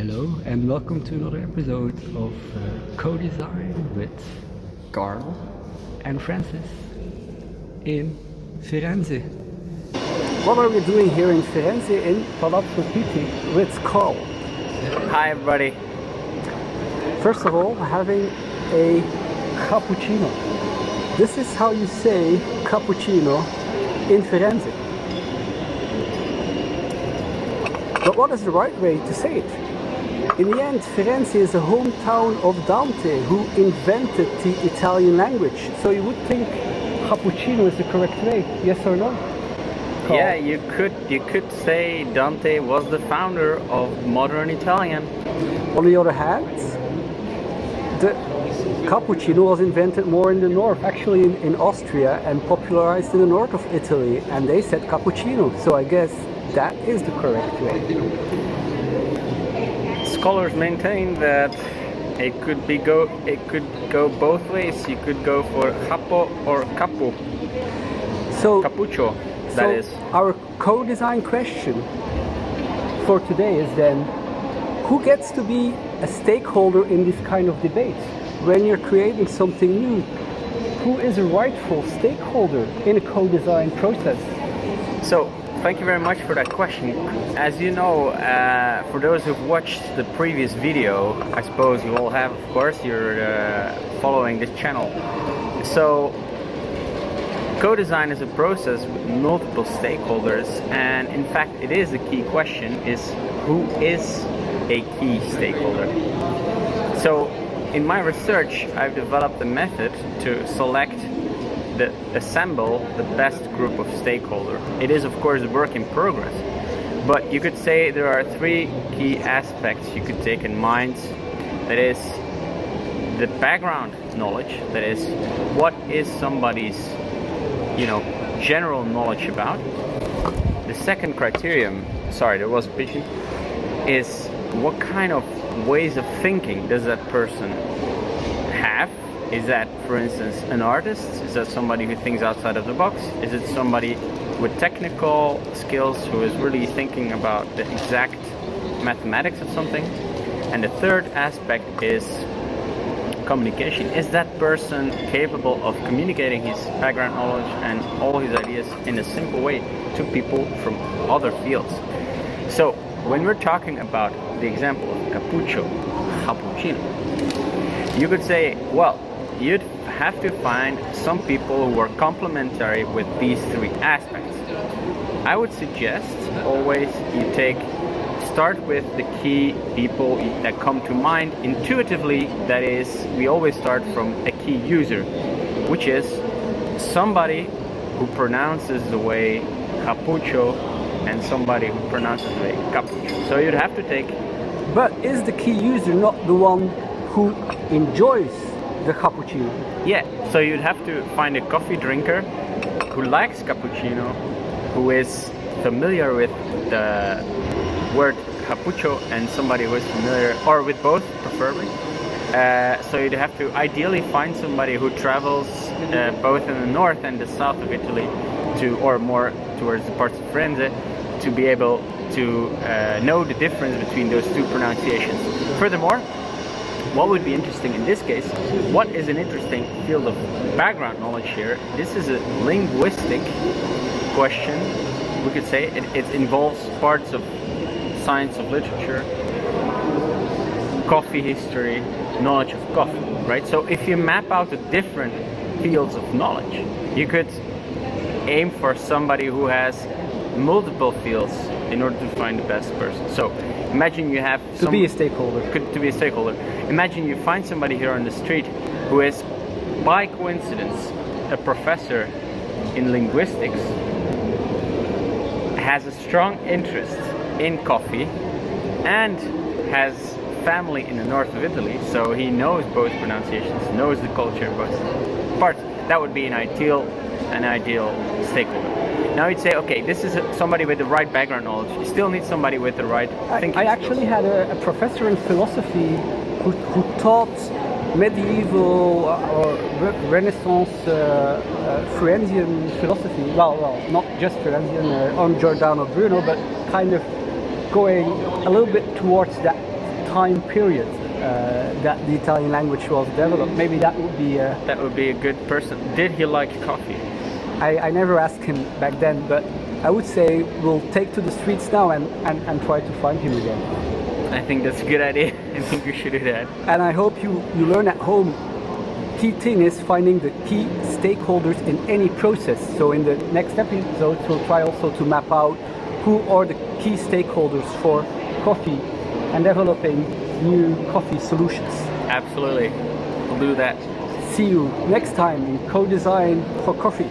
Hello and welcome to another episode of Codesign with Karl and Francis in Firenze. What are we doing here in Firenze in Palazzo Pitti with Karl? Hi everybody. First of all, having a cappuccino. This is how you say cappuccino in Firenze. But what is the right way to say it? In the end, Firenze is the hometown of Dante, who invented the Italian language. So you would think cappuccino is the correct way, yes or no? Karl? Yeah, you could say Dante was the founder of modern Italian. On the other hand, the cappuccino was invented more in the north, actually in Austria, and popularized in the north of Italy, and they said cappuccino. So I guess that is the correct way. Scholars maintain that it could go both ways. You could go for capo or capu. So Cappuccio, that is. Our co-design question for today is then, who gets to be a stakeholder in this kind of debate? When you're creating something new, who is a rightful stakeholder in a co-design process? So, thank you very much for that question. As you know, for those who've watched the previous video, I suppose you all have, of course, you're following this channel. So, co-design is a process with multiple stakeholders, and in fact it is a key question, is who is a key stakeholder? So, in my research, I've developed a method to assemble the best group of stakeholders. It is of course a work in progress, but you could say there are three key aspects you could take in mind. That is the background knowledge, that is what is somebody's general knowledge about. The second criterion, sorry there was a pigeon, is what kind of ways of thinking does that person have. Is that, for instance, an artist? Is that somebody who thinks outside of the box? Is it somebody with technical skills who is really thinking about the exact mathematics of something? And the third aspect is communication. Is that person capable of communicating his background knowledge and all his ideas in a simple way to people from other fields? So, when we're talking about the example of cappuccino, you could say, well, you'd have to find some people who are complementary with these three aspects. I would suggest always you start with the key people that come to mind intuitively. That is, we always start from a key user, which is somebody who pronounces the way cappuccio and somebody who pronounces the way cappuccio. So you'd have to take. But is the key user not the one who enjoys the cappuccino? Yeah, so you'd have to find a coffee drinker who likes cappuccino, who is familiar with the word cappuccio, and somebody who is familiar, or with both preferably. So you'd have to ideally find somebody who travels both in the north and the south of Italy, or more towards the parts of Firenze, to be able to know the difference between those two pronunciations. Furthermore, what would be interesting in this case, what is an interesting field of background knowledge here? This is a linguistic question, we could say. It involves parts of science of literature, coffee history, knowledge of coffee, right? So if you map out the different fields of knowledge, you could aim for somebody who has multiple fields in order to find the best person. So imagine you have to be a stakeholder. Imagine you find somebody here on the street who is, by coincidence, a professor in linguistics, has a strong interest in coffee, and has family in the north of Italy, so he knows both pronunciations, knows the culture in both parts. That would be an ideal stakeholder. Now you'd say, okay, this is somebody with the right background knowledge. You still need somebody with the right thinking I actually had a professor in philosophy who taught medieval or Renaissance Firenzean philosophy. Well, not just Firenzean on Giordano Bruno, but kind of going a little bit towards that time period that the Italian language was developed. Maybe that would be. That would be a good person. Did he like coffee? I never asked him back then, but I would say we'll take to the streets now and try to find him again. I think that's a good idea. I think we should do that. And I hope you learn at home. Key thing is finding the key stakeholders in any process. So in the next episode, we'll try also to map out who are the key stakeholders for coffee and developing new coffee solutions. Absolutely. We'll do that. See you next time in Co-Design for Coffee.